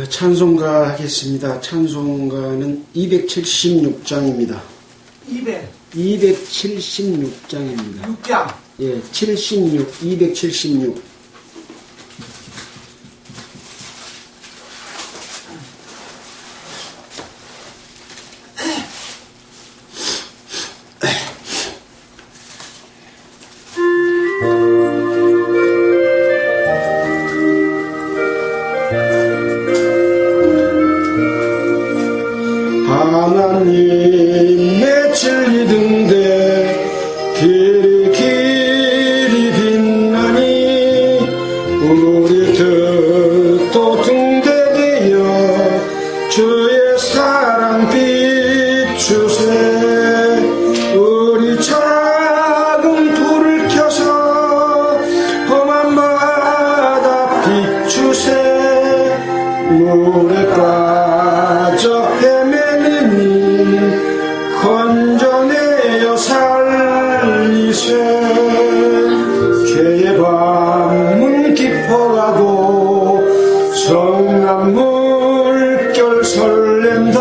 찬송가 하겠습니다. 찬송가는 276장입니다. 276장입니다. 6장. 예, 76, 276. 하나님의 진리 등대 길이 빛나니 우리 뜻도 등대되어 주의 사랑 비추세. 우리 작은 불을 켜서 험한 바다 비추세. 물에 빠져 건져내어 살리세. 죄의 밤문 깊어가고 성난 물결 설렌다.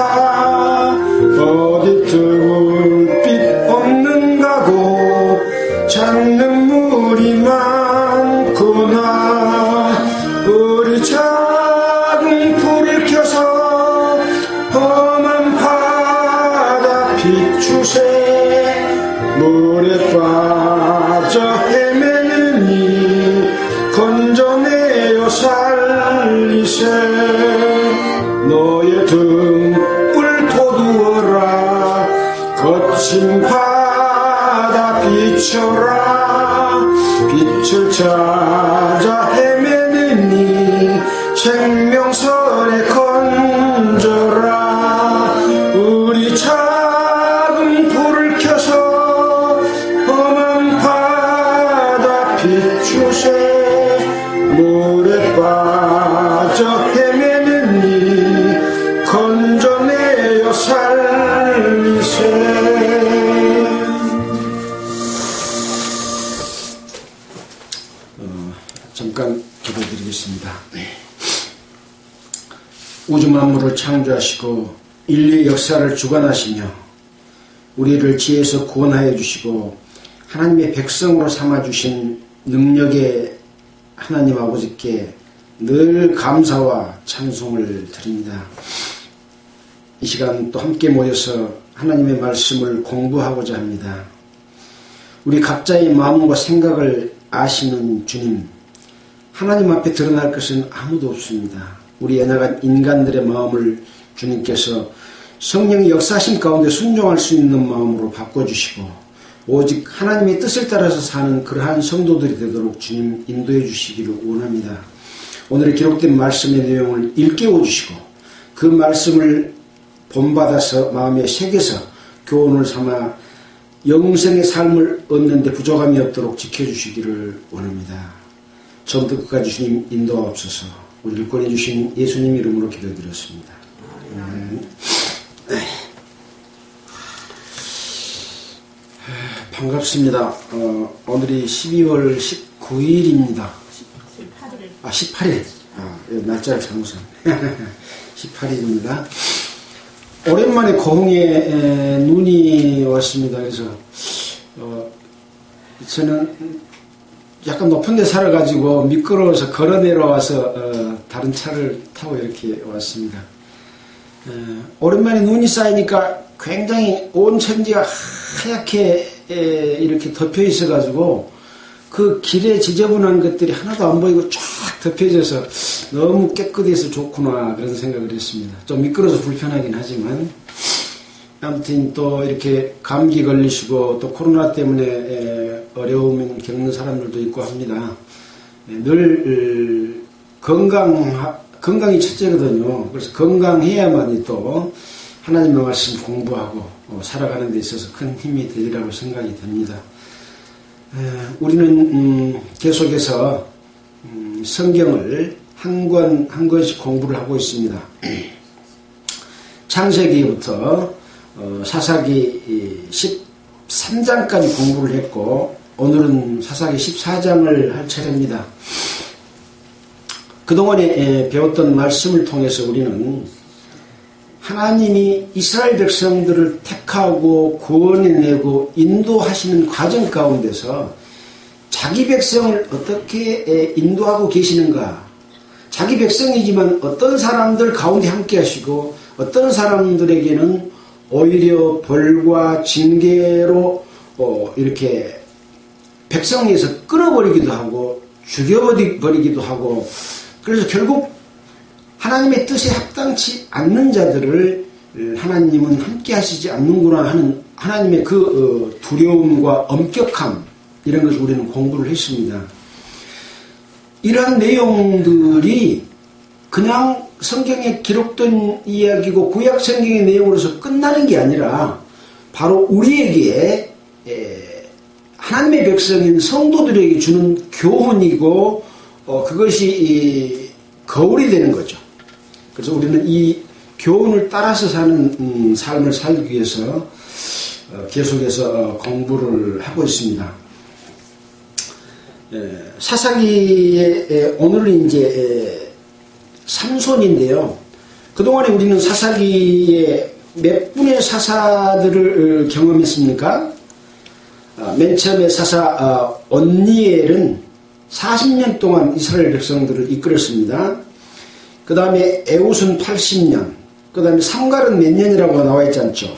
어디 뜰빛 없는가고 찾는 물이 많구나. 우리 작은 불을 켜서 험한 비추세. 물에 빠져 헤매느니 건져내어 살리세. 너의 등불 돋우어라. 거친 바다 비춰라. 빛을 찾아 헤매느니 생명선에 건져라. 우리 작은 불을 켜서 험한 바다 비추세. 물에 빠져 헤매느니 건져내어 살리세. 잠깐 기도드리겠습니다. 우주 만물을 창조하시고 인류의 역사를 주관하시며 우리를 지혜에서 구원하여 주시고 하나님의 백성으로 삼아주신 능력의 하나님 아버지께 늘 감사와 찬송을 드립니다. 이 시간 또 함께 모여서 하나님의 말씀을 공부하고자 합니다. 우리 각자의 마음과 생각을 아시는 주님, 하나님 앞에 드러날 것은 아무도 없습니다. 우리 연약한 인간들의 마음을 주님께서 성령의 역사심 가운데 순종할 수 있는 마음으로 바꿔주시고 오직 하나님의 뜻을 따라서 사는 그러한 성도들이 되도록 주님 인도해 주시기를 원합니다. 오늘의 기록된 말씀의 내용을 일깨워 주시고 그 말씀을 본받아서 마음에 새겨서 교훈을 삼아 영생의 삶을 얻는 데 부족함이 없도록 지켜주시기를 원합니다. 처음부터 끝까지 주님 인도하옵소서. 우리를 꺼내주신 예수님 이름으로 기도드렸습니다. 반갑습니다. 오늘이 12월 19일입니다. 18일. 날짜를 잘못했네. 18일입니다. 오랜만에 고흥에 눈이 왔습니다. 그래서 저는 약간 높은 데 살아가지고 미끄러워서 걸어 내려와서 다른 차를 타고 이렇게 왔습니다. 오랜만에 눈이 쌓이니까 굉장히 온 천지가 하얗게 이렇게 덮여 있어가지고 그 길에 지저분한 것들이 하나도 안 보이고 쫙 덮여져서 너무 깨끗해서 좋구나 그런 생각을 했습니다. 좀 미끄러워서 불편하긴 하지만 아무튼 또 이렇게 감기 걸리시고 또 코로나 때문에 어려움 겪는 사람들도 있고 합니다. 늘 건강이 첫째거든요. 그래서 건강해야만이 또 하나님의 말씀 공부하고 살아가는 데 있어서 큰 힘이 되리라고 생각이 됩니다. 우리는 계속해서 성경을 한 권 한 권씩 공부를 하고 있습니다. 창세기부터 사사기 13장까지 공부를 했고 오늘은 사사기 14장을 할 차례입니다. 그동안에 배웠던 말씀을 통해서 우리는 하나님이 이스라엘 백성들을 택하고 구원해내고 인도하시는 과정 가운데서 자기 백성을 어떻게 인도하고 계시는가, 자기 백성이지만 어떤 사람들 가운데 함께 하시고 어떤 사람들에게는 오히려 벌과 징계로 이렇게 백성에서 끊어버리기도 하고 죽여버리기도 하고, 그래서 결국 하나님의 뜻에 합당치 않는 자들을 하나님은 함께 하시지 않는구나 하는 하나님의 그 두려움과 엄격함, 이런 것을 우리는 공부를 했습니다. 이러한 내용들이 그냥 성경에 기록된 이야기고 구약 성경의 내용으로서 끝나는 게 아니라 바로 우리에게 하나님의 백성인 성도들에게 주는 교훈이고 그것이 거울이 되는 거죠. 그래서 우리는 이 교훈을 따라서 사는 삶을 살기 위해서 계속해서 공부를 하고 있습니다. 사사기의 오늘은 이제 삼손인데요. 그동안에 우리는 사사기의 몇 분의 사사들을 경험했습니까? 맨 처음에 사사 온니엘은 40년 동안 이스라엘 백성들을 이끌었습니다. 그 다음에 에웃은 80년, 그 다음에 삼갈은 몇 년이라고 나와 있지 않죠.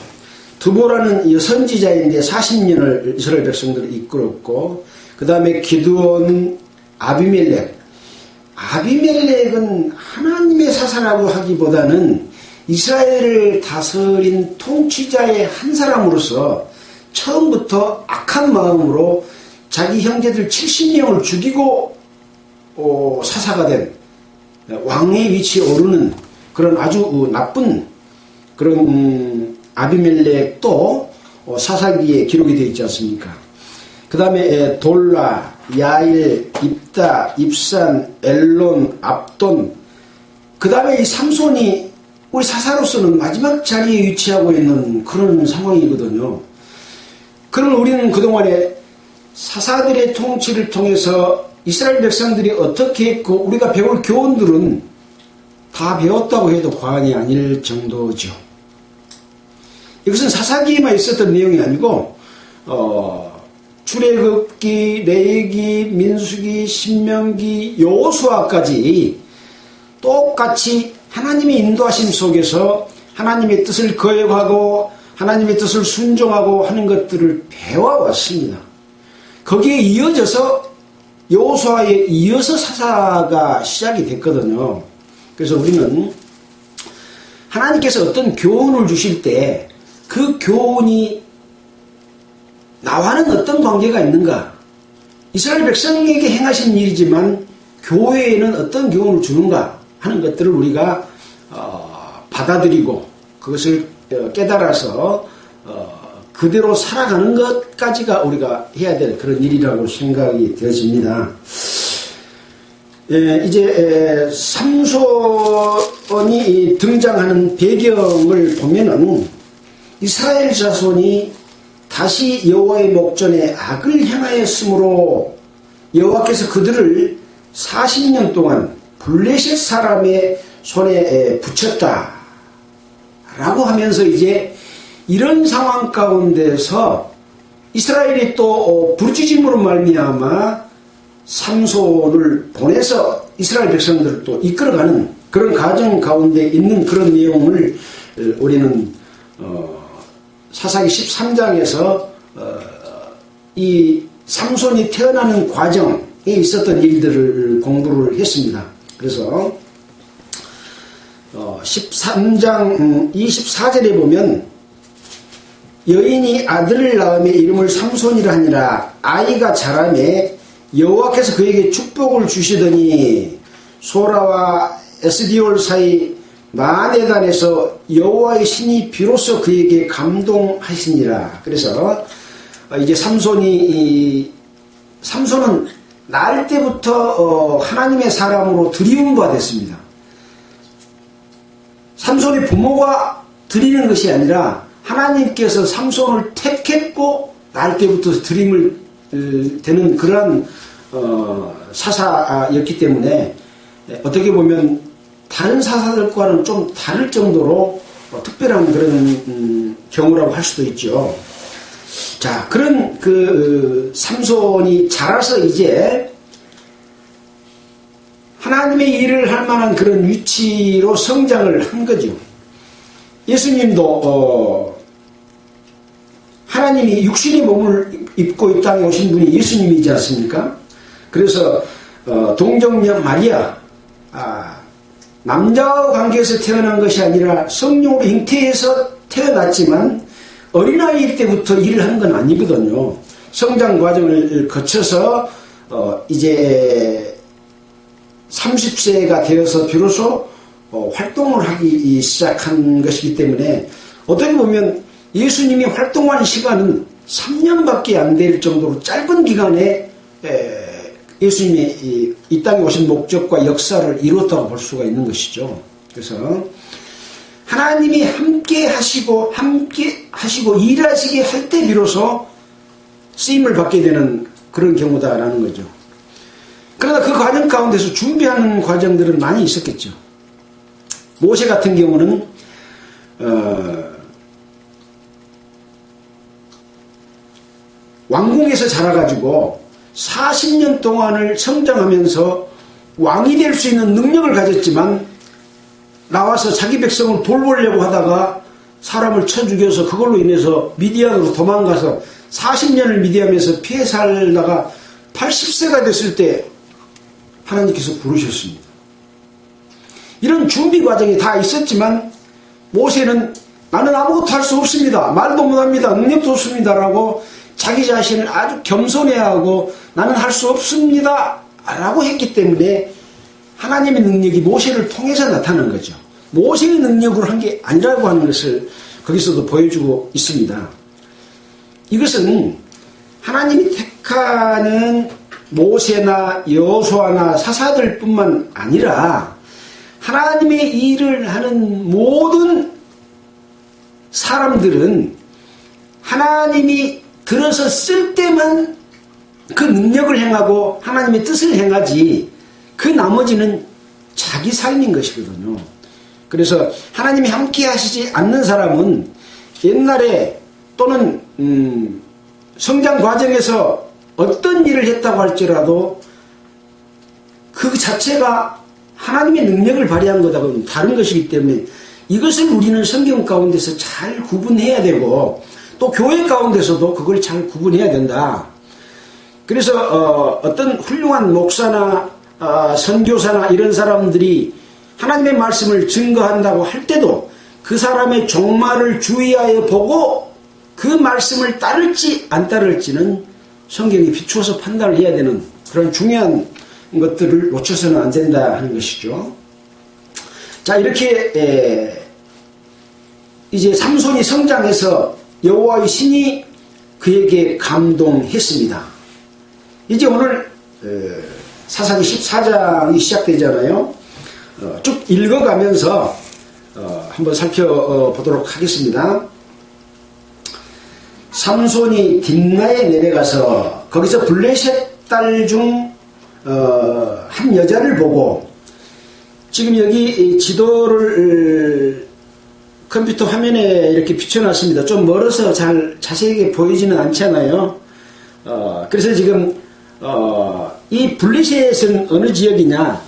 드보라는 선지자인데 40년을 이스라엘 백성들을 이끌었고, 그 다음에 기드온, 아비멜렉은 하나님의 사사라고 하기보다는 이스라엘을 다스린 통치자의 한 사람으로서 처음부터 악한 마음으로 자기 형제들 70명을 죽이고 사사가 된 왕의 위치에 오르는 그런 아주 나쁜 그런 아비멜렉도 사사기에 기록이 되어 있지 않습니까? 그 다음에 돌라, 야일, 입다, 입산, 엘론, 압돈, 그 다음에 이 삼손이 우리 사사로서는 마지막 자리에 위치하고 있는 그런 상황이거든요. 그러면 우리는 그동안에 사사들의 통치를 통해서 이스라엘 백성들이 어떻게 했고 우리가 배울 교훈들은 다 배웠다고 해도 과언이 아닐 정도죠. 이것은 사사기에만 있었던 내용이 아니고 출애굽기, 레위기, 민수기, 신명기, 여호수아까지 똑같이 하나님의 인도하심 속에서 하나님의 뜻을 거역하고 하나님의 뜻을 순종하고 하는 것들을 배워왔습니다. 거기에 이어져서 여호수아에 이어서 사사가 시작이 됐거든요. 그래서 우리는 하나님께서 어떤 교훈을 주실 때 그 교훈이 나와는 어떤 관계가 있는가? 이스라엘 백성에게 행하신 일이지만 교회에는 어떤 교훈을 주는가 하는 것들을 우리가 받아들이고 그것을 깨달아서 그대로 살아가는 것까지가 우리가 해야 될 그런 일이라고 생각이 되어집니다. 이제 삼손이 등장하는 배경을 보면은 이스라엘 자손이 다시 여호와의 목전에 악을 행하였으므로 여호와께서 그들을 40년 동안 블레셋 사람의 손에 붙였다 라고 하면서 이제 이런 상황 가운데서 이스라엘이 또 부르짖음으로 말미암아 삼손을 보내서 이스라엘 백성들을 또 이끌어가는 그런 과정 가운데 있는 그런 내용을 우리는 사사기 13장에서 이 삼손이 태어나는 과정에 있었던 일들을 공부를 했습니다. 그래서 13장 24절에 보면 여인이 아들을 낳음에 이름을 삼손이라 하니라. 아이가 자라매 여호와께서 그에게 축복을 주시더니 소라와 에스디올 사이 마네단에서 여호와의 신이 비로소 그에게 감동하시니라. 그래서 이제 삼손은 낳을 때부터 하나님의 사람으로 드리운 바 됐습니다. 삼손의 부모가 드리는 것이 아니라 하나님께서 삼손을 택했고 낳을 때부터 드림을 되는 그러한 사사였기 때문에 어떻게 보면 다른 사사들과는 좀 다를 정도로 특별한 그런 경우라고 할 수도 있죠. 자, 그런 삼손이 자라서 이제 하나님의 일을 할 만한 그런 위치로 성장을 한 거죠. 예수님도 하나님이 육신의 몸을 입고 이 땅에 오신 분이 예수님이지 않습니까? 그래서 동정녀 마리아, 남자와 관계에서 태어난 것이 아니라 성령으로 잉태해서 태어났지만 어린아이일 때부터 일을 한 건 아니거든요. 성장 과정을 거쳐서 이제 30세가 되어서 비로소 활동을 하기 시작한 것이기 때문에 어떻게 보면 예수님이 활동한 시간은 3년밖에 안 될 정도로 짧은 기간에 예수님이 이 땅에 오신 목적과 역사를 이루었다고 볼 수가 있는 것이죠. 그래서 하나님이 함께 하시고 일하시게 할 때 비로소 쓰임을 받게 되는 그런 경우다라는 거죠. 그러나 그 과정 가운데서 준비하는 과정들은 많이 있었겠죠. 모세 같은 경우는 왕궁에서 자라가지고 40년 동안을 성장하면서 왕이 될 수 있는 능력을 가졌지만 나와서 자기 백성을 돌보려고 하다가 사람을 쳐 죽여서 그걸로 인해서 미디안으로 도망가서 40년을 미디안에서 피해 살다가 80세가 됐을 때 하나님께서 부르셨습니다. 이런 준비 과정이 다 있었지만 모세는 나는 아무것도 할 수 없습니다. 말도 못합니다. 능력도 없습니다. 라고 자기 자신을 아주 겸손해하고 나는 할 수 없습니다. 라고 했기 때문에 하나님의 능력이 모세를 통해서 나타난 거죠. 모세의 능력으로 한 게 아니라고 하는 것을 거기서도 보여주고 있습니다. 이것은 하나님이 택하는 모세나 여호수아나 사사들 뿐만 아니라 하나님의 일을 하는 모든 사람들은 하나님이 들어서 쓸 때만 그 능력을 행하고 하나님의 뜻을 행하지 그 나머지는 자기 삶인 것이거든요. 그래서 하나님이 함께 하시지 않는 사람은 옛날에 또는 성장 과정에서 어떤 일을 했다고 할지라도 그 자체가 하나님의 능력을 발휘한 것하고는 다른 것이기 때문에 이것을 우리는 성경 가운데서 잘 구분해야 되고 또 교회 가운데서도 그걸 잘 구분해야 된다. 그래서 어떤 훌륭한 목사나 선교사나 이런 사람들이 하나님의 말씀을 증거한다고 할 때도 그 사람의 종말을 주의하여 보고 그 말씀을 따를지 안 따를지는 성경에 비추어서 판단을 해야 되는 그런 중요한 것들을 놓쳐서는 안 된다 하는 것이죠. 자, 이렇게 이제 삼손이 성장해서 여호와의 신이 그에게 감동했습니다. 이제 오늘 사사기 14장이 시작되잖아요. 쭉 읽어가면서 한번 살펴보도록 하겠습니다. 삼손이 딥나에 내려가서 거기서 블레셋 딸 중 한 여자를 보고, 지금 여기 지도를 컴퓨터 화면에 이렇게 비춰놨습니다. 좀 멀어서 잘 자세하게 보이지는 않잖아요. 그래서 지금 이 블레셋은 어느 지역이냐,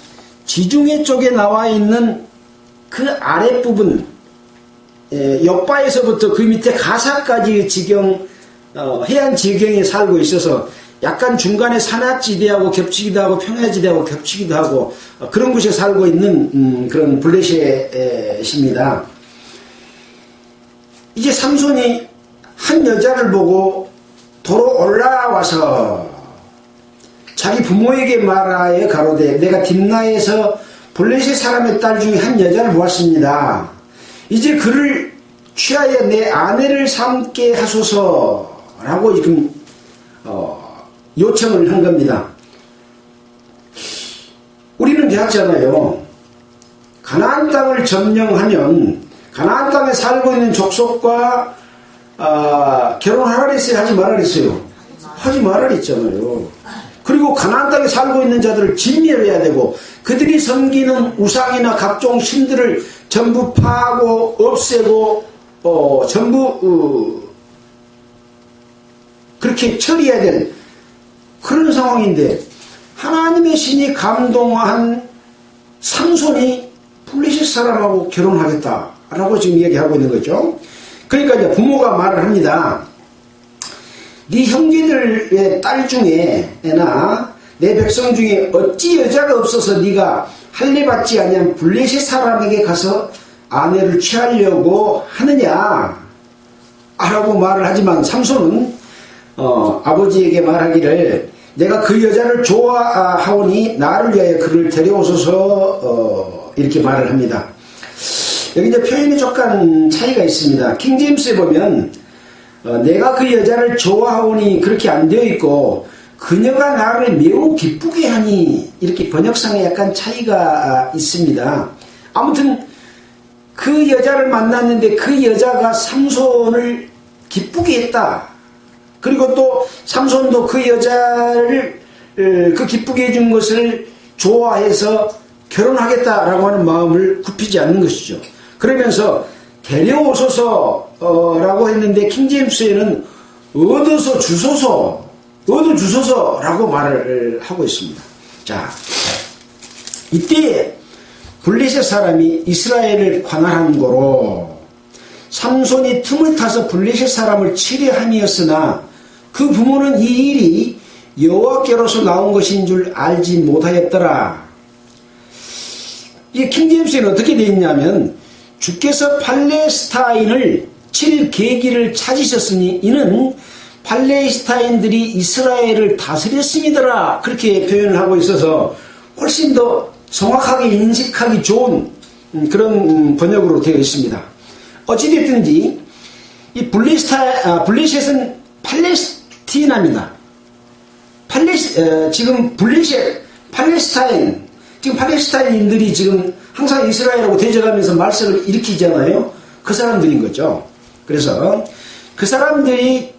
지중해 쪽에 나와 있는 그 아랫부분, 옆바에서부터 그 밑에 가사까지의 지경, 해안 지경에 살고 있어서 약간 중간에 산악지대하고 겹치기도 하고 평야지대하고 겹치기도 하고 그런 곳에 살고 있는 그런 블레셋입니다. 이제 삼손이 한 여자를 보고 도로 올라와서 자기 부모에게 말하여 가로되 내가 딥나에서 블레셋 사람의 딸 중에 한 여자를 보았습니다. 이제 그를 취하여 내 아내를 삼게 하소서라고 지금 요청을 한 겁니다. 우리는 배웠잖아요. 가나안 땅을 점령하면 가나안 땅에 살고 있는 족속과 결혼하라 그랬어요? 하지 말라 그랬어요? 하지 말라 그랬잖아요. 그리고 가나안 땅에 살고 있는 자들을 진멸해야 되고 그들이 섬기는 우상이나 각종 신들을 전부 파하고 없애고 전부 그렇게 처리해야 될 그런 상황인데 하나님의 신이 감동한 삼손이 블레셋 사람하고 결혼하겠다라고 지금 얘기하고 있는 거죠. 그러니까 이제 부모가 말을 합니다. 네 형제들의 딸 중에나 내 백성 중에 어찌 여자가 없어서 네가 할례 받지 아니한 블레셋 사람에게 가서 아내를 취하려고 하느냐 라고 말을 하지만 삼손은 아버지에게 말하기를 내가 그 여자를 좋아하오니 나를 위하여 그를 데려오소서 이렇게 말을 합니다. 여기 이제 표현이 조금 차이가 있습니다. 킹제임스에 보면 내가 그 여자를 좋아하오니 그렇게 안 되어 있고 그녀가 나를 매우 기쁘게 하니 이렇게 번역상에 약간 차이가 있습니다. 아무튼 그 여자를 만났는데 그 여자가 삼손을 기쁘게 했다. 그리고 또 삼손도 그 여자를 그 기쁘게 해준 것을 좋아해서 결혼하겠다라고 하는 마음을 굽히지 않는 것이죠. 그러면서 데려오소서라고 했는데 킹제임스에는 얻어 주소서라고 말을 하고 있습니다. 자, 이때 블레셋 사람이 이스라엘을 관할한 거로 삼손이 틈을 타서 블레셋 사람을 치려함이었으나 그 부모는 이 일이 여호와께로서 나온 것인 줄 알지 못하였더라. 이 킹제임스에는 어떻게 되어 있냐면 주께서 팔레스타인을 칠 계기를 찾으셨으니 이는 팔레스타인들이 이스라엘을 다스렸음이더라. 그렇게 표현을 하고 있어서 훨씬 더 정확하게 인식하기 좋은 그런 번역으로 되어 있습니다. 어찌됐든지 이 블레셋은 팔레스티나입니다. 지금 지금 팔레스타인인들이 지금 항상 이스라엘하고 대적하면서 말썽을 일으키잖아요. 그 사람들인 거죠. 그래서 그 사람들이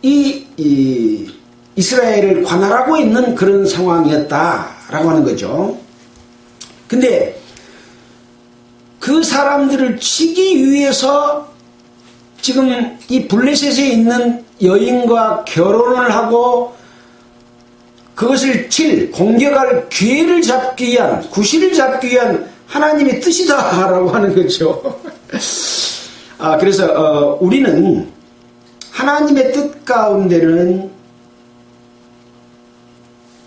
이 이스라엘을 관할하고 있는 그런 상황이었다라고 하는 거죠. 근데 그 사람들을 치기 위해서 지금 이 블레셋에 있는 여인과 결혼을 하고 그것을 공격할 기회를 잡기 위한, 구실을 잡기 위한 하나님의 뜻이다라고 하는 거죠. 그래서 우리는 하나님의 뜻 가운데는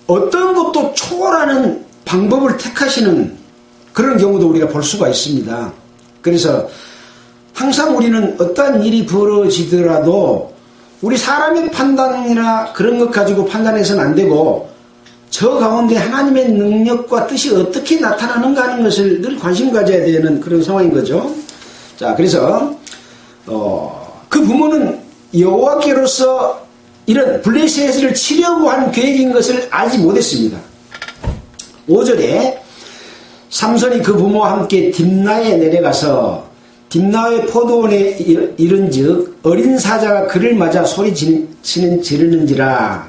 어떤 것도 초월하는 방법을 택하시는 그런 경우도 우리가 볼 수가 있습니다. 그래서 항상 우리는 어떠한 일이 벌어지더라도 우리 사람의 판단이나 그런 것 가지고 판단해서는 안 되고 저 가운데 하나님의 능력과 뜻이 어떻게 나타나는가 하는 것을 늘 관심 가져야 되는 그런 상황인 거죠. 자, 그래서 그 부모는 여호와께로서 이런 블레셋을 치려고 한 계획인 것을 알지 못했습니다. 5절에 삼손이 그 부모와 함께 딥나에 내려가서 딥나의 포도원에 이른즉 어린 사자가 그를 맞아 소리치는 지르는지라.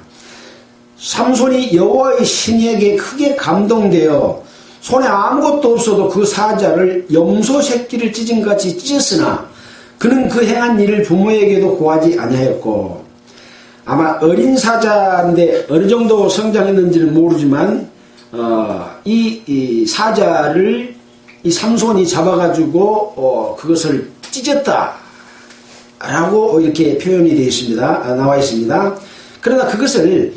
삼손이 여호와의 신에게 크게 감동되어 손에 아무것도 없어도 그 사자를 염소 새끼를 찢은 같이 찢었으나 그는 그 행한 일을 부모에게도 고하지 아니하였고, 아마 어린 사자인데 어느 정도 성장했는지는 모르지만 이 사자를 이 삼손이 잡아가지고 그것을 찢었다라고 이렇게 표현이 되어 있습니다. 나와 있습니다. 그러나 그것을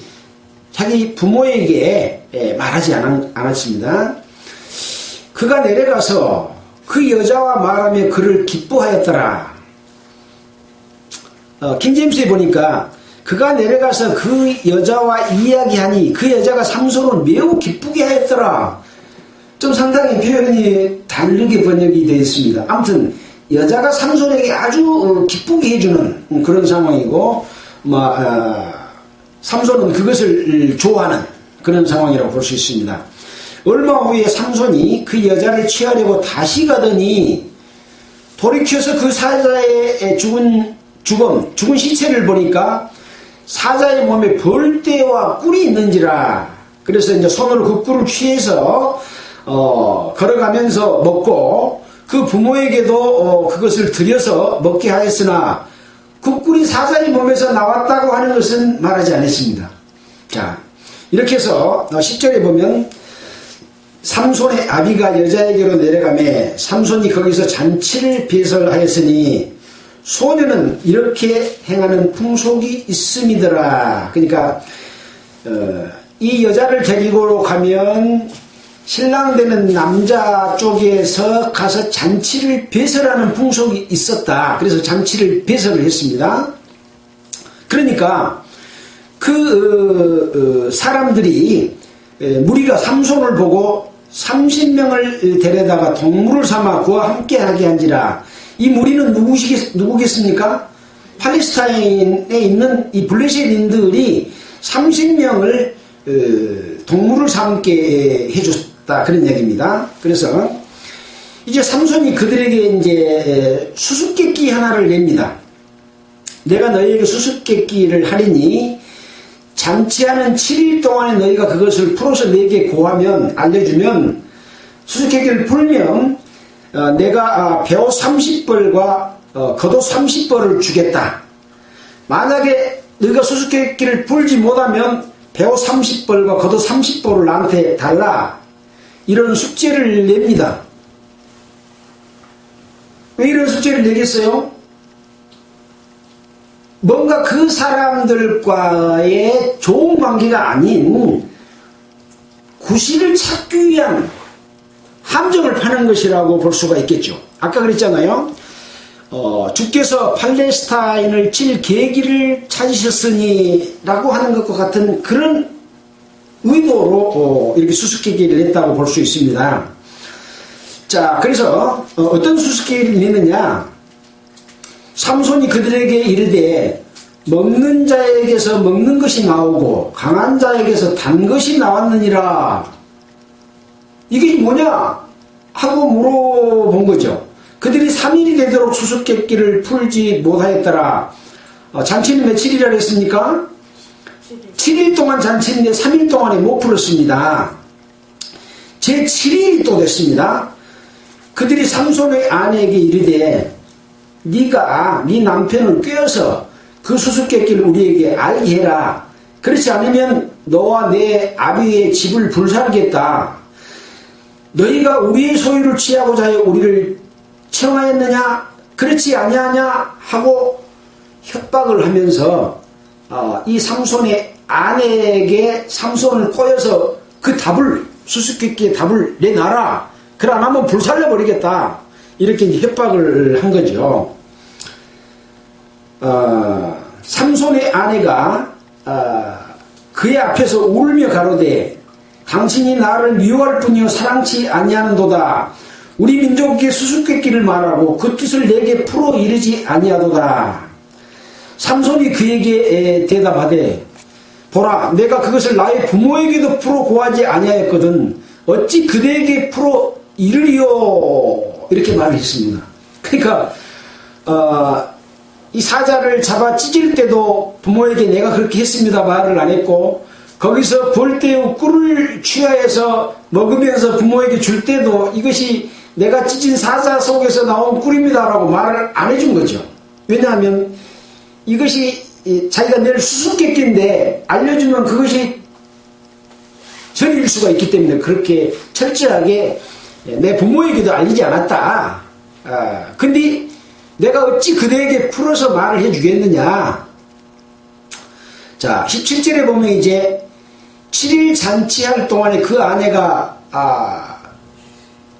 자기 부모에게 말하지 않았습니다. 그가 내려가서 그 여자와 말하며 그를 기뻐하였더라. 킹제임스에 보니까 그가 내려가서 그 여자와 이야기하니 그 여자가 삼손을 매우 기쁘게 하였더라. 좀 상당히 표현이 다르게 번역이 되어 있습니다. 아무튼 여자가 삼손에게 아주 기쁘게 해주는 그런 상황이고, 삼손은 그것을 좋아하는 그런 상황이라고 볼 수 있습니다. 얼마 후에 삼손이 그 여자를 취하려고 다시 가더니 돌이켜서 그 사자의 죽은 시체를 보니까 사자의 몸에 벌떼와 꿀이 있는지라. 그래서 이제 손으로 그 꿀을 취해서 걸어가면서 먹고 그 부모에게도 그것을 드려서 먹게 하였으나 그 꿀이 사자의 몸에서 나왔다고 하는 것은 말하지 않았습니다. 자, 이렇게 해서 10절에 보면 삼손의 아비가 여자에게로 내려가매 삼손이 거기서 잔치를 배설하였으니 소녀는 이렇게 행하는 풍속이 있음이더라. 그러니까 이 여자를 데리고 가면 신랑 되는 남자 쪽에서 가서 잔치를 배설하는 풍속이 있었다. 그래서 잔치를 배설을 했습니다. 그러니까 그 사람들이 무리가 삼손을 보고 30명을 데려다가 동물을 삼아 그와 함께하게 한지라. 이 무리는 누구겠습니까? 팔레스타인에 있는 이 블레셋인들이 30명을 동물을 삼게 해줬다, 그런 얘기입니다. 그래서 이제 삼손이 그들에게 이제 수수께끼 하나를 냅니다. 내가 너희에게 수수께끼를 하리니 잔치하는 7일 동안에 너희가 그것을 풀어서 내게 고하면, 알려주면, 수수께끼를 풀면 내가 배옷 30벌과 겉옷 30벌을 주겠다. 만약에 너희가 수수께끼를 풀지 못하면 배옷 30벌과 겉옷 30벌을 나한테 달라. 이런 숙제를 냅니다. 왜 이런 숙제를 내겠어요? 뭔가 그 사람들과의 좋은 관계가 아닌 구실을 찾기 위한 함정을 파는 것이라고 볼 수가 있겠죠. 아까 그랬잖아요. 주께서 팔레스타인을 칠 계기를 찾으셨으니 라고 하는 것과 같은 그런 의도로 이렇게 수수께끼를 냈다고 볼 수 있습니다. 자, 그래서 어떤 수수께끼를 내느냐. 삼손이 그들에게 이르되 먹는 자에게서 먹는 것이 나오고 강한 자에게서 단 것이 나왔느니라. 이게 뭐냐 하고 물어본 거죠. 그들이 3일이 되도록 수수께끼를 풀지 못하였더라. 잔치는 며칠이라 했습니까? 7일 동안 잔치인데 3일 동안에 못 풀었습니다. 제 7일이 또 됐습니다. 그들이 삼손의 아내에게 이르되 네가 네 남편을 꿰어서 그 수수께끼를 우리에게 알게 해라. 그렇지 않으면 너와 내 아비의 집을 불살겠다. 너희가 우리의 소유를 취하고자 하여 우리를 청하였느냐? 그렇지 아니하냐? 하고 협박을 하면서 이 삼손의 아내에게 삼손을 꼬여서 그 답을, 수수께끼의 답을 내놔라. 그래 안 하면 불살려버리겠다. 이렇게 이제 협박을 한 거죠. 삼손의 아내가 그의 앞에서 울며 가로되 당신이 나를 미워할 뿐이요 사랑치 아니하는도다. 우리 민족에게 수수께끼를 말하고 그 뜻을 내게 풀어 이르지 아니하도다. 삼손이 그에게 대답하되 보라 내가 그것을 나의 부모에게도 풀어 고하지 아니하였거든 어찌 그대에게 풀어 이르리요. 이렇게 말을 했습니다. 그러니까 이 사자를 잡아 찢을 때도 부모에게 내가 그렇게 했습니다 말을 안 했고, 거기서 벌떼의 꿀을 취하여서 먹으면서 부모에게 줄 때도 이것이 내가 찢은 사자 속에서 나온 꿀입니다 라고 말을 안 해준 거죠. 왜냐하면 이것이 자기가 낼 수수께끼인데 알려주면 그것이 전일 수가 있기 때문에 그렇게 철저하게 내 부모에게도 알리지 않았다. 근데 내가 어찌 그대에게 풀어서 말을 해주겠느냐. 자, 17절에 보면 이제 7일 잔치할 동안에 그 아내가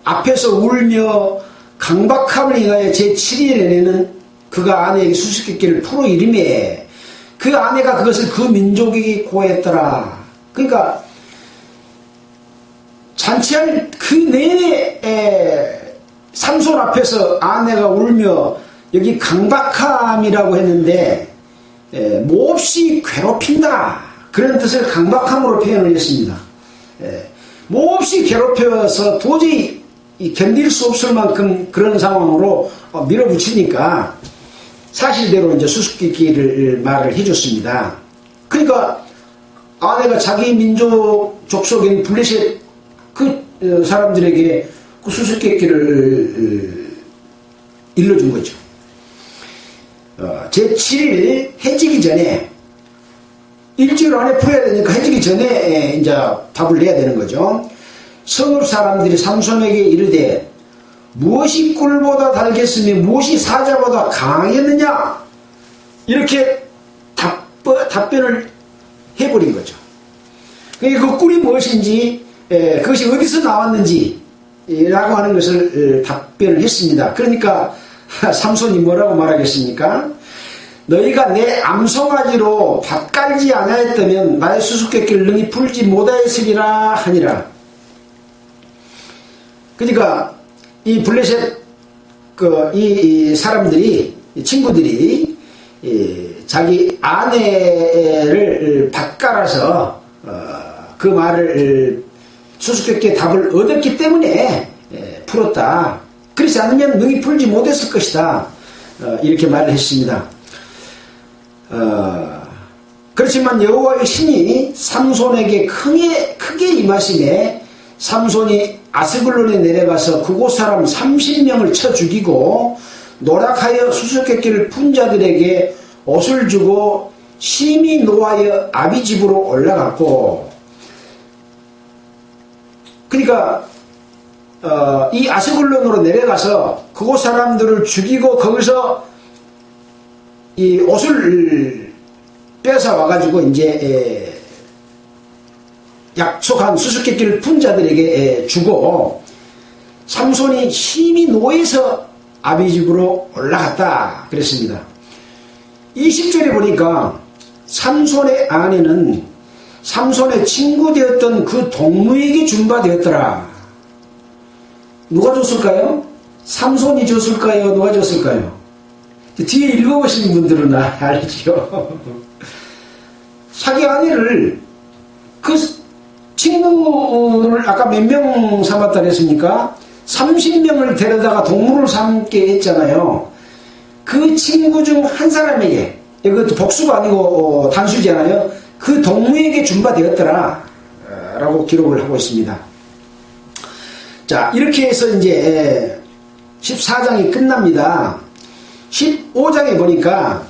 앞에서 울며 강박함을 인하여 제7일에는 그가 아내에게 수수께끼를 풀어 이름에 그 아내가 그것을 그 민족에게 고했더라. 그러니까 잔치할 그 내내 삼손 앞에서 아내가 울며 여기 강박함이라고 했는데 몹시 괴롭힌다 그런 뜻을 강박함으로 표현을 했습니다. 몹시 괴롭혀서 도저히 견딜 수 없을 만큼 그런 상황으로 밀어붙이니까 사실대로 이제 수수께끼를 말을 해줬습니다. 그러니까 아내가 자기 민족 족속인 블레셋 그 사람들에게 그 수수께끼를 일러준 거죠. 제7일 해지기 전에 일주일 안에 풀어야 되니까 해지기 전에 이제 답을 내야 되는 거죠. 성읍 사람들이 삼손에게 이르되 무엇이 꿀보다 달겠으며 무엇이 사자보다 강하겠느냐 이렇게 답변을 해버린 거죠. 그러니까 그 꿀이 무엇인지 그것이 어디서 나왔는지 라고 하는 것을 답변을 했습니다. 그러니까 삼손이 뭐라고 말하겠습니까? 너희가 내 암송아지로 밥 깔지 아니하였다면 나의 수수께끼를 능히 풀지 못하였으리라 하니라. 그러니까 이 블레셋 이 사람들이 이 친구들이 자기 아내를 밥 깔아서 그 말을 수수께끼의 답을 얻었기 때문에 풀었다. 그렇지 않으면 능히 풀지 못했을 것이다. 이렇게 말을 했습니다. 그렇지만 여호와의 신이 삼손에게 크게 임하심에 삼손이 아스글론에 내려가서 그곳 사람 30명을 쳐 죽이고 노력하여 수수께끼를 푼 자들에게 옷을 주고 심히 노하여 아비 집으로 올라갔고, 그러니까 이 아스글론으로 내려가서 그곳 사람들을 죽이고 거기서 이 옷을 뺏어 와가지고 이제 약속한 수수께끼를 푼 자들에게 주고 삼손이 심히 노해서 아비 집으로 올라갔다 그랬습니다. 20절에 보니까 삼손의 아내는 삼손의 친구 되었던 그 동무에게 준바되었더라. 누가 줬을까요? 삼손이 줬을까요? 누가 줬을까요? 뒤에 읽어보시는 분들은 알죠. 자기 아내를 그 친구를 아까 몇 명 삼았다 그랬습니까? 30명을 데려다가 동물을 삼게 했잖아요. 그 친구 중 한 사람에게, 이것도 복수가 아니고 단수잖아요. 그 동무에게 준바되었더라 라고 기록을 하고 있습니다. 자, 이렇게 해서 이제 14장이 끝납니다. 15장에 보니까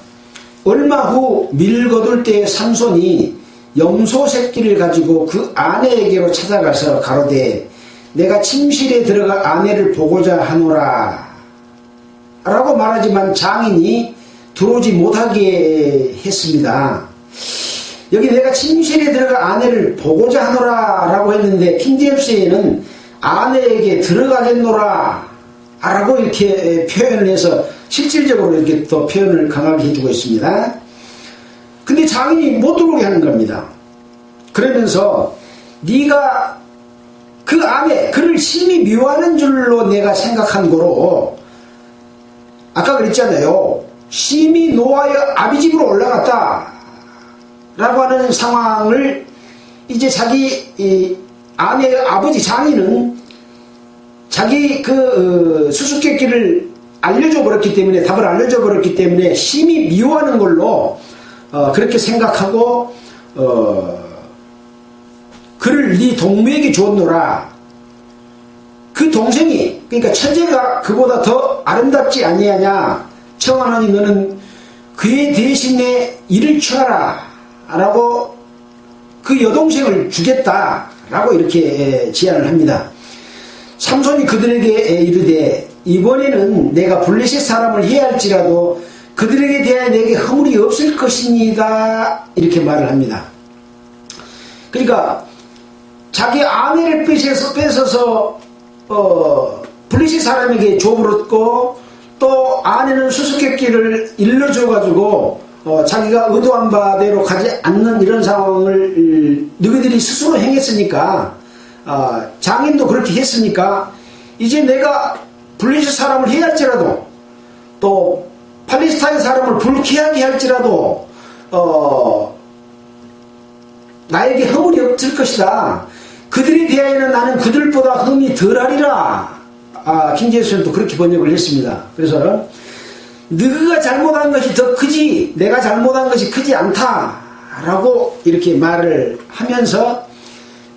얼마 후 밀 거둘 때에 삼손이 염소 새끼를 가지고 그 아내에게로 찾아가서 가로되 내가 침실에 들어가 아내를 보고자 하노라 라고 말하지만 장인이 들어오지 못하게 했습니다. 여기 내가 침실에 들어가 아내를 보고자 하노라 라고 했는데 킹제임스에는 아내에게 들어가겠노라 라고 이렇게 표현을 해서 실질적으로 이렇게 또 표현을 강하게 해주고 있습니다. 근데 장인이 못 들어오게 하는 겁니다. 그러면서 네가 그 아내, 그를 심히 미워하는 줄로 내가 생각한 거로 아까 그랬잖아요. 심히 노하여 아비 집으로 올라갔다 라고 하는 상황을 이제 자기 아내의 아버지 장인은 자기 그 수수께끼를 알려줘 버렸기 때문에, 답을 알려줘 버렸기 때문에 심히 미워하는 걸로 그렇게 생각하고 그를 네 동무에게 주었노라. 그 동생이, 그러니까 처제가 그보다 더 아름답지 아니하냐, 청하노니 너는 그의 대신에 이를 취하라 라고 그 여동생을 주겠다 라고 이렇게 제안을 합니다. 삼손이 그들에게 이르되 이번에는 내가 블레셋 사람을 해할지라도 그들에게 대하여 내게 허물이 없을 것이니다 이렇게 말을 합니다. 그러니까 자기 아내를 뺏어서 블레셋 사람에게 줘버렸고 또 아내는 수수께끼를 일러줘가지고 자기가 의도한 바대로 가지 않는 이런 상황을 너희들이 스스로 행했으니까, 장인도 그렇게 했으니까 이제 내가 블레셋 사람을 해야 할지라도 또 팔레스타인 사람을 불쾌하게 할지라도 나에게 허물이 없을 것이다. 그들에 대하여는 나는 그들보다 흠이 덜하리라. 킹제임스는 또 그렇게 번역을 했습니다. 그래서 너가 잘못한 것이 더 크지 내가 잘못한 것이 크지 않다 라고 이렇게 말을 하면서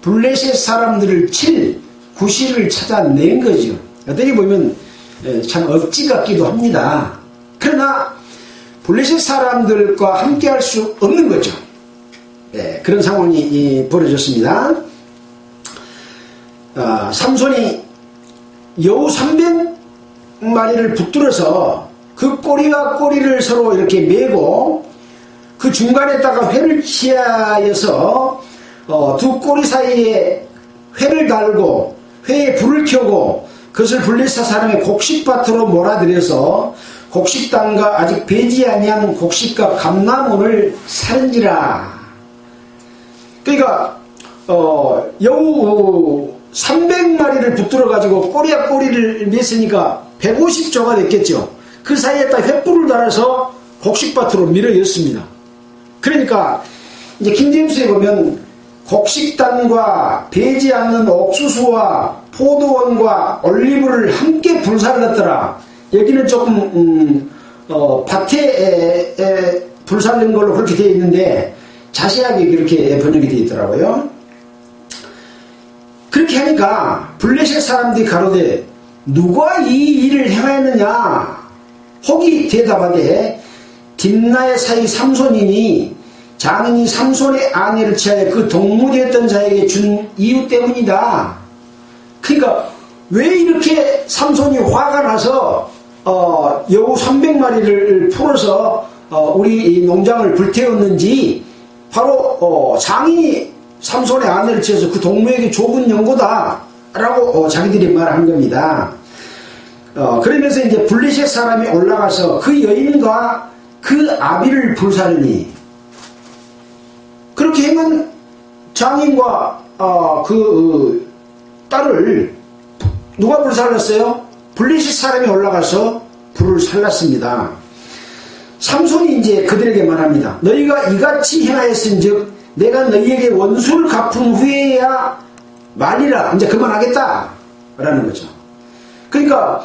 블레셋 사람들을 칠 구실을 찾아낸 거죠. 어떻게 보면 참 억지 같기도 합니다. 그러나 블레셋 사람들과 함께 할 수 없는 거죠. 그런 상황이 벌어졌습니다. 삼손이 여우 300마리를 붙들어서 그 꼬리와 꼬리를 서로 이렇게 메고 그 중간에다가 회를 취하여서 두 꼬리 사이에 회를 달고 회에 불을 켜고 그것을 블레셋 사람의 곡식밭으로 몰아들여서 곡식단과 아직 배지 아니한 곡식과 감나무를 사른지라. 그러니까 여우 300마리를 붙들어 가지고 꼬리와 꼬리를 맸으니까 150조가 됐겠죠. 그 사이에다 횃불을 달아서 곡식밭으로 밀어였습니다. 그러니까 이제 킹제임스에 보면 곡식단과 배지 않는 옥수수와 포도원과 올리브를 함께 불살랐더라. 여기는 조금 밭에 불살린 걸로 그렇게 되어 있는데 자세하게 그렇게 번역이 되어 있더라고요. 그렇게 하니까 블레셋 사람들이 가로되 누가 이 일을 행하였느냐? 혹이 대답하되 딥나의 사이 삼손이니 장인이 삼손의 아내를 취하여 그 동무되었던 자에게 준 이유 때문이다. 그러니까 왜 이렇게 삼손이 화가 나서 여우 300마리를 풀어서 우리 농장을 불태웠는지 바로 장인이 삼손의 아내를 취해서 그 동무에게 좁은 연고다 라고 자기들이 말한 겁니다. 그러면서 이제 블레셋 사람이 올라가서 그 여인과 그 아비를 불사르니 그렇게 행한 장인과 그 딸을 누가 불살랐어요? 블레셋 사람이 올라가서 불을 살랐습니다. 삼손이 이제 그들에게 말합니다. 너희가 이같이 행하였은즉 내가 너희에게 원수를 갚은 후에야 말이라. 이제 그만하겠다 라는 거죠. 그러니까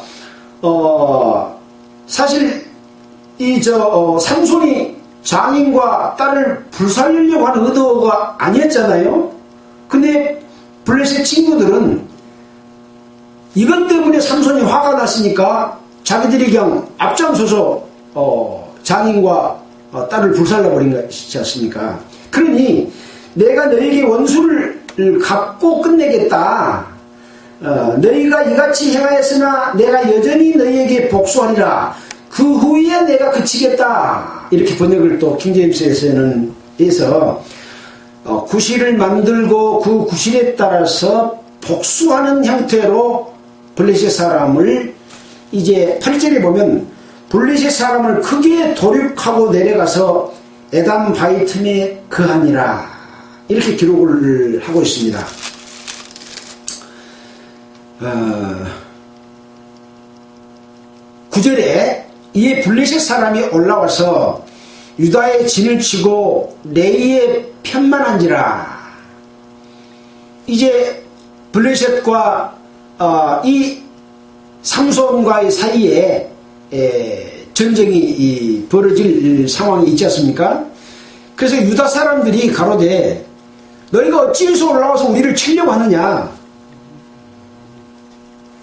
사실 삼손이 장인과 딸을 불살리려고 하는 의도가 아니었잖아요. 근데 블레셋 친구들은 이것 때문에 삼손이 화가 났으니까 자기들이 그냥 앞장서서 장인과 딸을 불살라버린 것이지 않습니까? 그러니 내가 너에게 원수를 갚고 끝내겠다. 너희가 이같이 행하였으나 내가 여전히 너희에게 복수하리라. 그 후에 내가 그치겠다. 이렇게 번역을 또 킹제임스에서는 해서 구실을 만들고 그 구실에 따라서 복수하는 형태로 블레셋 사람을 이제 8절에 보면 블레셋 사람을 크게 도륙하고 내려가서 에담 바위 틈에 거하니라. 이렇게 기록을 하고 있습니다. 9절에 이에 블레셋 사람이 올라와서 유다의 진을 치고 레이의 편만한지라. 이제 블레셋과 이 삼손과의 사이에 전쟁이 벌어질 상황이 있지 않습니까? 그래서 유다 사람들이 가로되 너희가 어찌해서 올라와서 우리를 치려고 하느냐?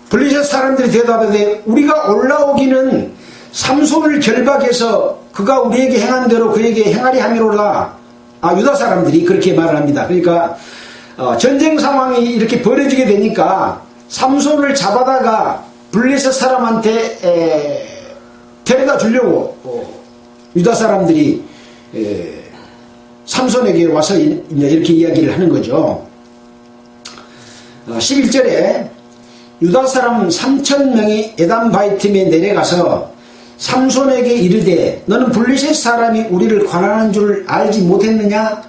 블레셋 사람들이 대답하되 우리가 올라오기는 삼손을 결박해서 그가 우리에게 행한 대로 그에게 행하리 함이로라. 유다 사람들이 그렇게 말을 합니다. 그러니까 전쟁 상황이 이렇게 벌어지게 되니까 삼손을 잡아다가 블레셋 사람한테 데려다 주려고 유다 사람들이 삼손에게 와서 이렇게 이야기를 하는 거죠. 11절에 유다 사람 3,000명이 에담 바위 틈에 내려가서 삼손에게 이르되 너는 블레셋 사람이 우리를 관하는 줄 알지 못했느냐?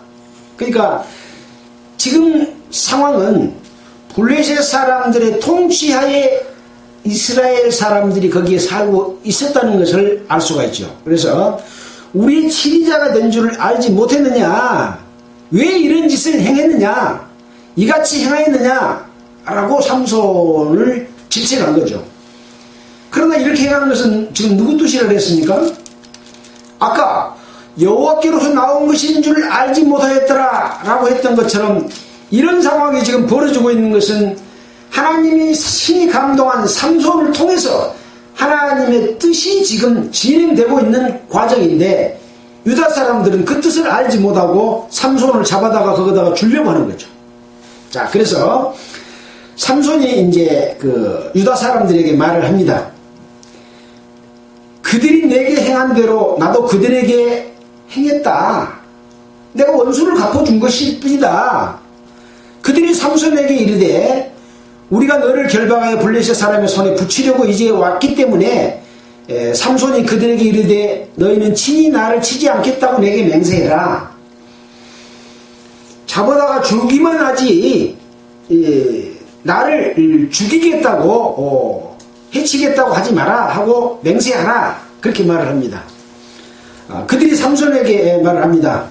그러니까 지금 상황은 블레셋 사람들의 통치하에 이스라엘 사람들이 거기에 살고 있었다는 것을 알 수가 있죠. 그래서 우리 치리자가 된 줄 알지 못했느냐? 왜 이런 짓을 행했느냐? 이같이 행하였느냐? 라고 삼손을 질책한 거죠. 그러나 이렇게 행한 것은 지금 누구 뜻이라고 했습니까? 아까 여호와께로서 나온 것인 줄 알지 못하였더라 라고 했던 것처럼 이런 상황이 지금 벌어지고 있는 것은 하나님이 신이 감동한 삼손을 통해서 하나님의 뜻이 지금 진행되고 있는 과정인데 유다 사람들은 그 뜻을 알지 못하고 삼손을 잡아다가 거기다가 주려고 하는 거죠. 자, 그래서 삼손이 이제 그 유다 사람들에게 말을 합니다. 그들이 내게 행한 대로 나도 그들에게 행했다. 내가 원수를 갚아준 것일 뿐이다. 그들이 삼손에게 이르되 우리가 너를 결박하여 블레셋 사람의 손에 붙이려고 이제 왔기 때문에 삼손이 그들에게 이르되 너희는 친히 나를 치지 않겠다고 내게 맹세해라. 잡아다가 죽이만 하지 나를 죽이겠다고 해치겠다고 하지 마라 하고 맹세하라. 그렇게 말을 합니다. 그들이 삼손에게 말을 합니다.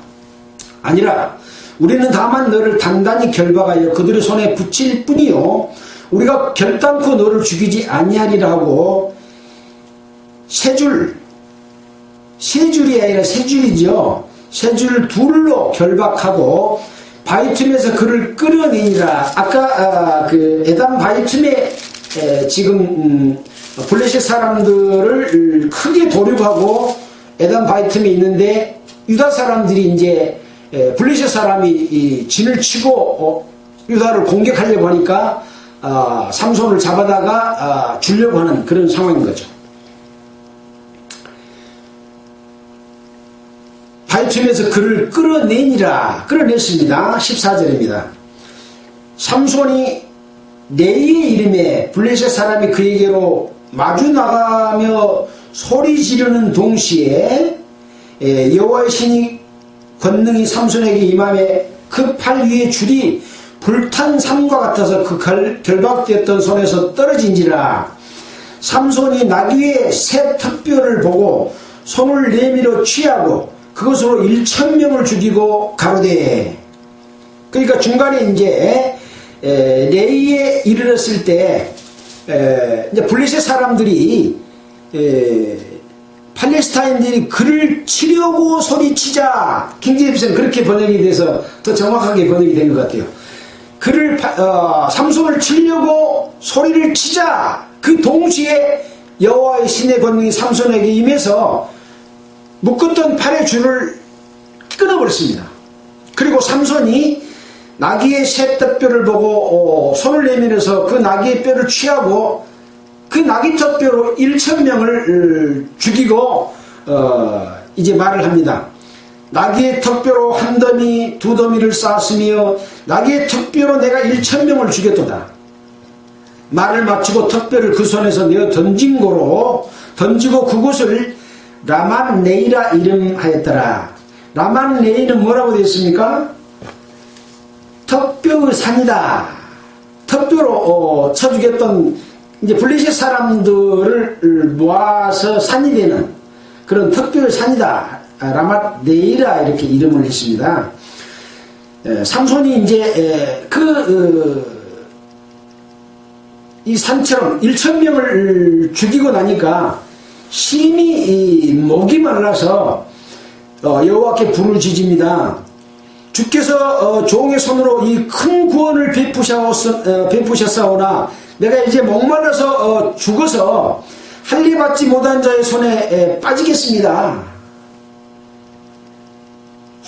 아니라 우리는 다만 너를 단단히 결박하여 그들의 손에 붙일 뿐이요 우리가 결단코 너를 죽이지 아니하리라 하고 세 줄이 아니라 세 줄이죠. 세 줄 둘로 결박하고 바위 틈에서 그를 끌어내니라. 아까 그 에담 바위 틈에 지금 블레셋 사람들을 크게 도륙하고 에담 바위 틈에 있는데 유다 사람들이 이제 블레셋 사람이 진을 치고 유다를 공격하려고 하니까 삼손을 잡아다가 주려고 하는 그런 상황인 거죠. 바위틈에서 그를 끌어냈습니다. 14절입니다. 삼손이 네이의 이름에 블레셋 사람이 그에게로 마주 나가며 소리 지르는 동시에 여호와의 신이 권능이 삼손에게 임함에 그 팔 위에 줄이 불탄 삼과 같아서 그 결박되었던 손에서 떨어진지라. 삼손이 나귀의 새 턱뼈를 보고 손을 내밀어 취하고 그것으로 1,000명을 죽이고 가로되. 그러니까 중간에 이제 레이에 이르렀을 때 이제 블레셋 사람들이 팔레스타인들이 그를 치려고 소리치자. 킹제임스는 그렇게 번역이 돼서 더 정확하게 번역이 된 것 같아요. 그를 삼손을 치려고 소리를 치자. 그 동시에 여호와의 신의 권능이 삼손에게 임해서 묶었던 팔의 줄을 끊어버렸습니다. 그리고 삼손이 나귀의 새 턱뼈를 보고 손을 내밀어서 그 나귀의 뼈를 취하고 그 나귀 턱뼈로 1,000명을 죽이고 이제 말을 합니다. 나귀의 턱뼈로 한 더미 두 더미를 쌓았으며 나귀의 턱뼈로 내가 1,000명을 죽였도다. 말을 마치고 턱뼈를 그 손에서 내어 던지고 그곳을 라만네이라 이름하였더라. 라만네이는 뭐라고 되어 있습니까? 턱뼈의 산이다. 턱뼈로 쳐 죽였던 이제 블레셋 사람들을 모아서 산이 되는 그런 턱뼈의 산이다. 라만네이라 이렇게 이름을 했습니다. 삼손이 이제 이 산처럼 1,000명을 죽이고 나니까 심히 목이 말라서 여호와께 불을 지집니다. 주께서 종의 손으로 이 큰 구원을 베푸셨사오나 내가 이제 목말라서 죽어서 할례받지 못한 자의 손에 빠지겠습니다.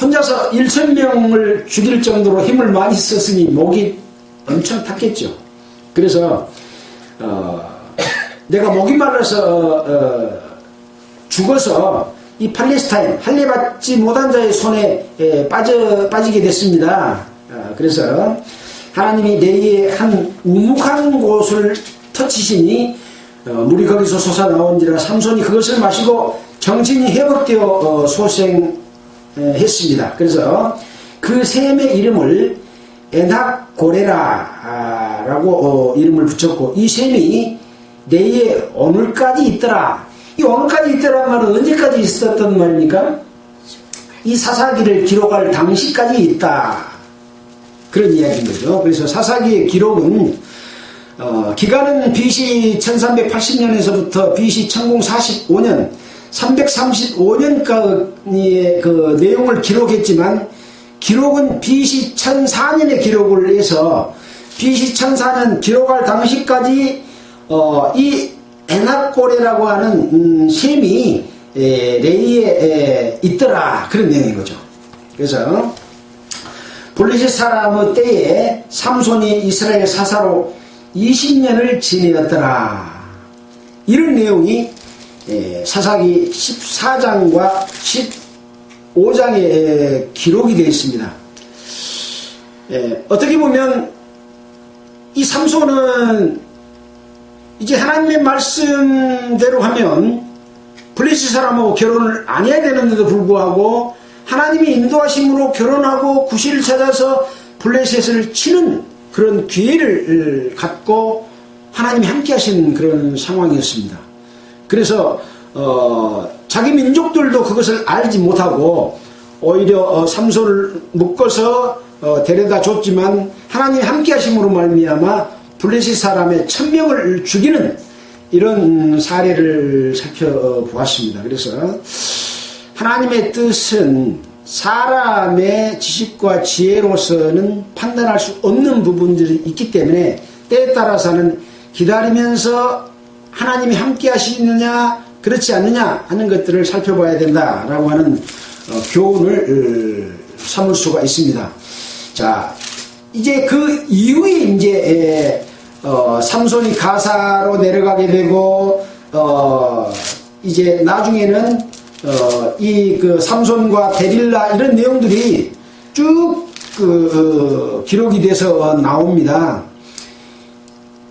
혼자서 1,000명을 죽일 정도로 힘을 많이 썼으니 목이 엄청 탔겠죠. 그래서 내가 목이 말라서 죽어서 이 팔레스타인 할례받지 못한 자의 손에 빠지게 됐습니다. 그래서 하나님이 내의 한 우묵한 곳을 터치시니 물이 거기서 솟아나온지라. 삼손이 그것을 마시고 정신이 회복되어 소생했습니다. 그래서 그 샘의 이름을 에낙고레라 라고 이름을 붙였고 이 샘이 내에 오늘까지 있더라. 이 오늘까지 있더라는 말은 언제까지 있었던 말입니까? 이 사사기를 기록할 당시까지 있다. 그런 이야기인 거죠. 그래서 사사기의 기록은 기간은 BC 1380년에서부터 BC 1045년 335년간의 그 내용을 기록했지만 기록은 BC 1004년에 기록을 해서 BC 1004년 기록할 당시까지 이 에낙고레라고 하는 셈이 레이에 있더라, 그런 내용인 거죠. 그래서 블레셋 사람의 때에 삼손이 이스라엘 사사로 20년을 지내었더라, 이런 내용이 사사기 14장과 15장에 기록이 되어 있습니다. 어떻게 보면 이 삼손은 이제 하나님의 말씀대로 하면 블레셋 사람하고 결혼을 안 해야 되는데도 불구하고 하나님의 인도하심으로 결혼하고 구실을 찾아서 블레셋을 치는 그런 기회를 갖고 하나님이 함께 하신 그런 상황이었습니다. 그래서 자기 민족들도 그것을 알지 못하고 오히려 삼손을 묶어서 데려다 줬지만 하나님이 함께 하심으로 말미암아 블레셋 사람의 1000명을 죽이는 이런 사례를 살펴보았습니다. 그래서 하나님의 뜻은 사람의 지식과 지혜로서는 판단할 수 없는 부분들이 있기 때문에 때에 따라서는 기다리면서 하나님이 함께 하시느냐 그렇지 않느냐 하는 것들을 살펴봐야 된다라고 하는 교훈을 삼을 수가 있습니다. 자, 이제 그 이후에 이제 삼손이 가사로 내려가게 되고 이제 나중에는 이 그 삼손과 데릴라 이런 내용들이 쭉 기록이 돼서 나옵니다.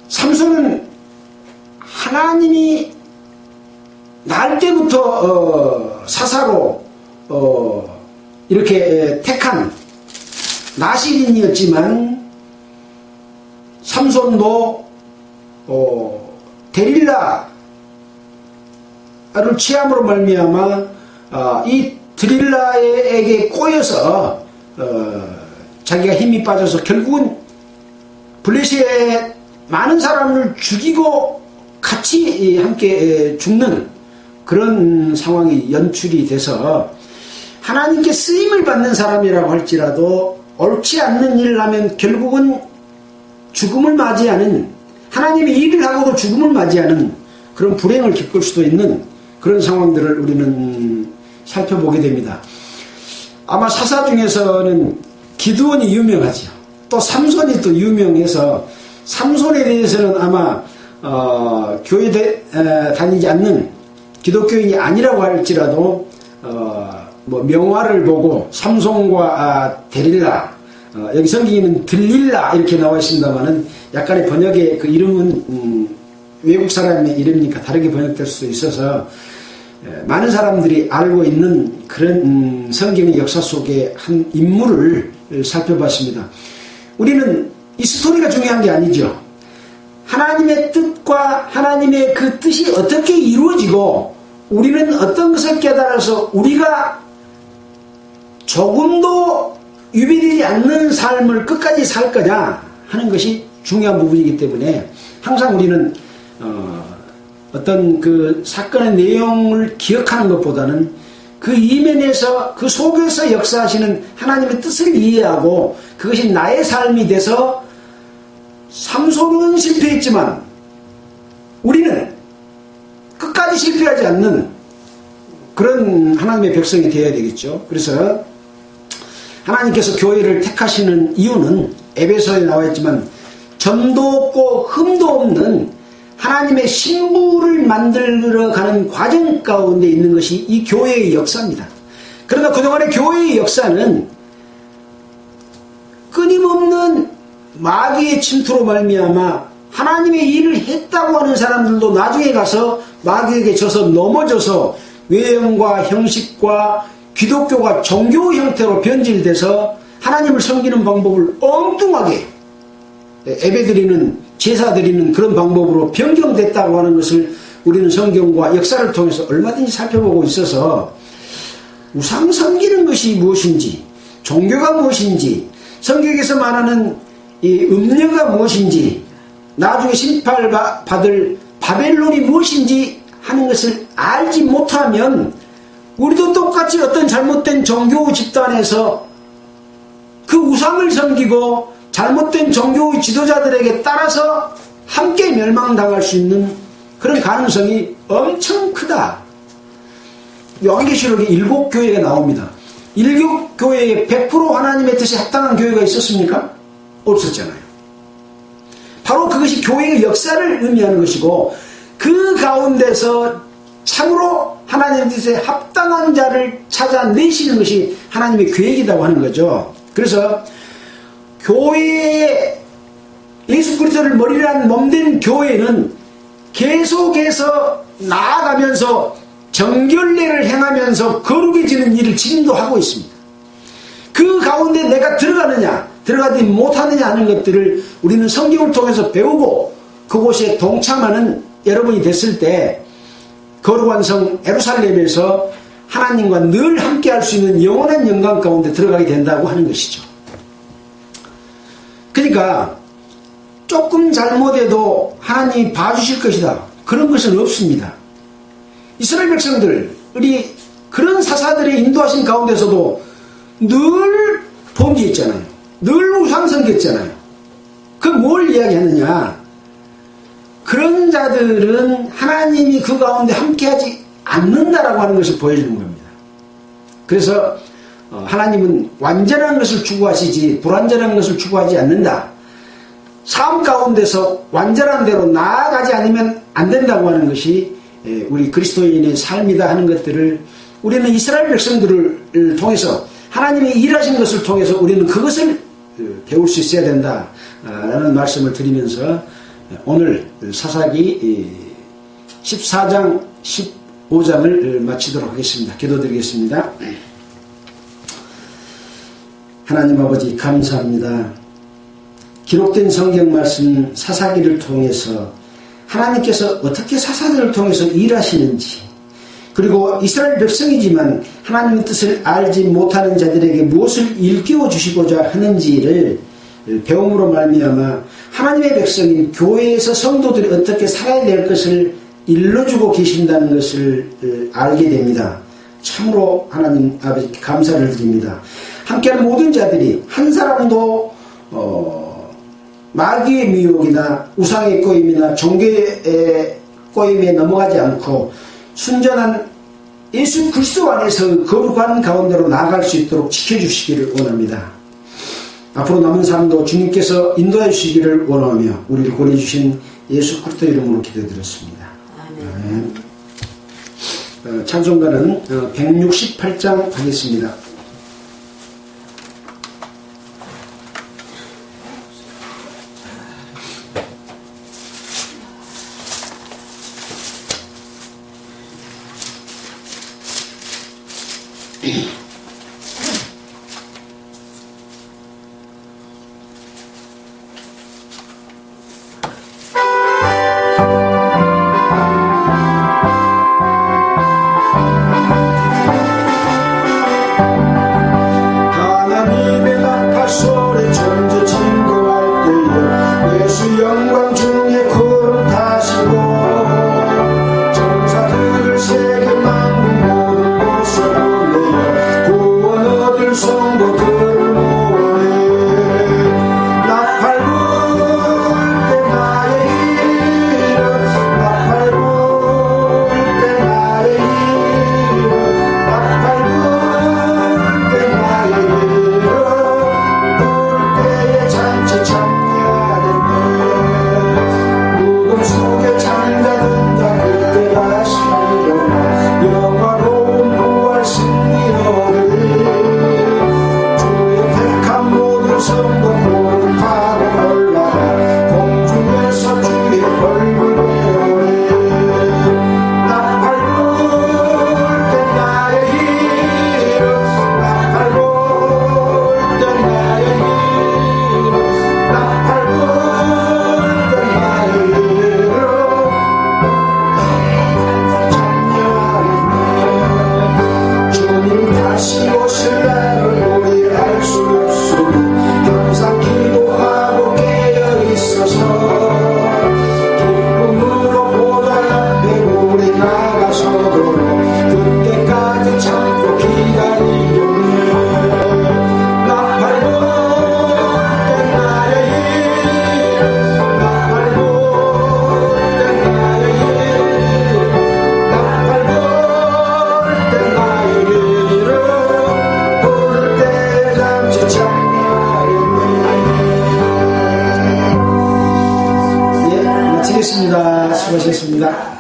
삼손은 하나님이 날 때부터 사사로 이렇게 택한 나실인이었지만 삼손도 데릴라를 취함으로 말미암아 이 데릴라에게 꼬여서 자기가 힘이 빠져서 결국은 블레셋의 많은 사람을 죽이고 같이 함께 죽는 그런 상황이 연출이 돼서 하나님께 쓰임을 받는 사람이라고 할지라도 옳지 않는 일을 하면 결국은 죽음을 맞이하는, 하나님이 일을 하고도 죽음을 맞이하는 그런 불행을 겪을 수도 있는 그런 상황들을 우리는 살펴보게 됩니다. 아마 사사 중에서는 기드온이 유명하죠. 또 삼손이 또 유명해서 삼손에 대해서는 아마 교회 다니지 않는 기독교인이 아니라고 할지라도 뭐 명화를 보고 삼손과 데릴라, 여기 성경에는 들릴라 이렇게 나와 있습니다만은 약간의 번역의 그 이름은 외국 사람의 이름이니까 다르게 번역될 수도 있어서 많은 사람들이 알고 있는 그런 성경의 역사 속의 한 인물을 살펴봤습니다. 우리는 이 스토리가 중요한 게 아니죠. 하나님의 뜻과 하나님의 그 뜻이 어떻게 이루어지고 우리는 어떤 것을 깨달아서 우리가 조금도 유비되지 않는 삶을 끝까지 살 거냐 하는 것이 중요한 부분이기 때문에 항상 우리는 어떤 그 사건의 내용을 기억하는 것보다는 그 이면에서 그 속에서 역사하시는 하나님의 뜻을 이해하고 그것이 나의 삶이 돼서 삼손은 실패했지만 우리는 끝까지 실패하지 않는 그런 하나님의 백성이 되어야 되겠죠. 그래서 하나님께서 교회를 택하시는 이유는 에베소에 나와 있지만 점도 없고 흠도 없는 하나님의 신부를 만들어가는 과정 가운데 있는 것이 이 교회의 역사입니다. 그러나 그동안의 교회의 역사는 끊임없는 마귀의 침투로 말미암아 하나님의 일을 했다고 하는 사람들도 나중에 가서 마귀에게 져서 넘어져서 외형과 형식과 기독교가 종교 형태로 변질돼서 하나님을 섬기는 방법을 엉뚱하게 예배드리는, 제사드리는 그런 방법으로 변경됐다고 하는 것을 우리는 성경과 역사를 통해서 얼마든지 살펴보고 있어서 우상 섬기는 것이 무엇인지, 종교가 무엇인지, 성경에서 말하는 이 음녀가 무엇인지, 나중에 심판받을 바벨론이 무엇인지 하는 것을 알지 못하면 우리도 똑같이 어떤 잘못된 종교 집단에서 그 우상을 섬기고 잘못된 종교의 지도자들에게 따라서 함께 멸망당할 수 있는 그런 가능성이 엄청 크다. 요한계시록에 7교회가 나옵니다. 7교회에 100% 하나님의 뜻에 합당한 교회가 있었습니까? 없었잖아요. 바로 그것이 교회의 역사를 의미하는 것이고, 그 가운데서 참으로 하나님의 뜻에 합당한 자를 찾아내시는 것이 하나님의 계획이라고 하는 거죠. 그래서 교회에 예수 그리스도를 머리로 한 몸된 교회는 계속해서 나아가면서 정결례를 행하면서 거룩해지는 일을 지금도 하고 있습니다. 그 가운데 내가 들어가지 못하느냐 하는 것들을 우리는 성경을 통해서 배우고 그곳에 동참하는 여러분이 됐을 때 거룩한 성 예루살렘에서 하나님과 늘 함께 할 수 있는 영원한 영광 가운데 들어가게 된다고 하는 것이죠. 그러니까 조금 잘못해도 하나님이 봐주실 것이다, 그런 것은 없습니다. 이스라엘 백성들이 그런 사사들의 인도하신 가운데서도 늘 범죄했잖아요. 늘 우상 섬겼잖아요. 그 뭘 이야기하느냐? 그런 자들은 하나님이 그 가운데 함께하지 않는다라고 하는 것을 보여주는 겁니다. 그래서 하나님은 완전한 것을 추구하시지 불완전한 것을 추구하지 않는다. 삶 가운데서 완전한 대로 나아가지 않으면 안 된다고 하는 것이 우리 그리스도인의 삶이다 하는 것들을 우리는 이스라엘 백성들을 통해서 하나님이 일하신 것을 통해서 우리는 그것을 배울 수 있어야 된다라는 말씀을 드리면서 오늘 사사기 14장 15장을 마치도록 하겠습니다. 기도드리겠습니다. 하나님 아버지 감사합니다. 기록된 성경 말씀 사사기를 통해서 하나님께서 어떻게 사사들을 통해서 일하시는지, 그리고 이스라엘 백성이지만 하나님의 뜻을 알지 못하는 자들에게 무엇을 일깨워 주시고자 하는지를 배움으로 말미암아 하나님의 백성인 교회에서 성도들이 어떻게 살아야 될 것을 일러주고 계신다는 것을 알게 됩니다. 참으로 하나님 아버지 감사를 드립니다. 함께하는 모든 자들이 한 사람도 마귀의 미혹이나 우상의 꼬임이나 종교의 꼬임에 넘어가지 않고 순전한 예수 그리스도 안에서 거룩한 가운데로 나아갈 수 있도록 지켜주시기를 원합니다. 앞으로 남은 삶도 주님께서 인도해 주시기를 원하며 우리를 권해주신 예수 그리스도 이름으로 기도드렸습니다. 아멘. 찬송가는 168장 하겠습니다. 마치겠습니다. 수고하셨습니다.